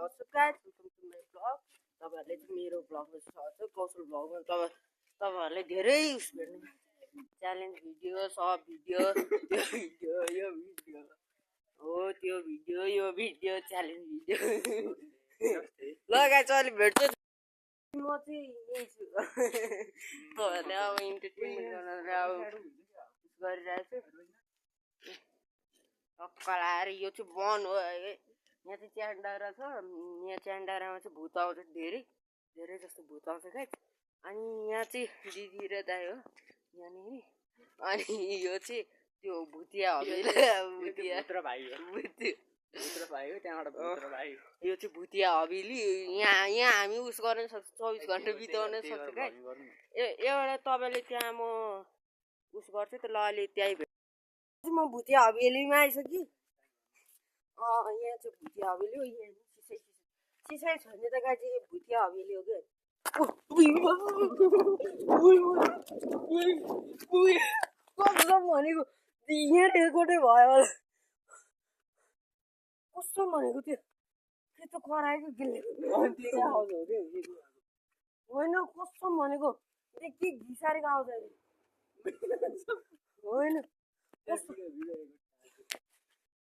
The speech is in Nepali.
What's up guys? Welcome to my vlog. तपाईहरुले चाहिँ मेरो भ्लगमा स्वागत छ। कौशल भ्लगमा तपाईहरुले धेरै उस भेट्नु च्यालेन्ज भिडियो, सब भिडियो, त्यो भिडियो, यो भिडियो हो, त्यो भिडियो, यो भिडियो, च्यालेन्ज भिडियो। ल गाइस अहिले भेट्छु। म चाहिँ यही छु। तपाईहरुले अब इन्टरटेनमेन्ट गर्न अब गरिरहेछु। अक्कल आएर यो चाहिँ वन हो। यहाँ चाहिँ च्यान्डारा छ। यहाँ च्यान्डारामा चाहिँ भूत आउँछ, धेरै जस्तो भूत आउँछ गाइस। अनि यहाँ चाहिँ दिदी र दाइ हो यहाँनिर। अनि यो चाहिँ त्यो भुतिया हवेली, भुतिया भाइ हो, भुतिया भाइ हो, त्यहाँबाट भुतिया भाइ। यो चाहिँ भुतिया हवेली। यहाँ हामी उस गर्न सक्छ, 24 घण्टा बिताउन सक्छ गाइस। एउटा तपाईले त्यहाँ म उस गर्छु त। ल अहिले त्यही म भुतिया हवेलीमा आइसकेँ। यहाँ चाहिँ भुतिया हवेली हो। यहाँ सिसै छ नि त गाइस, चाहिँ भुतिया हवेली हो के। कसम भनेको यहाँ रेकर्डै भयो होला। कसम भनेको त्यो त कराएको होइन, कसम भनेको के घिसारेको आउँछ होइन।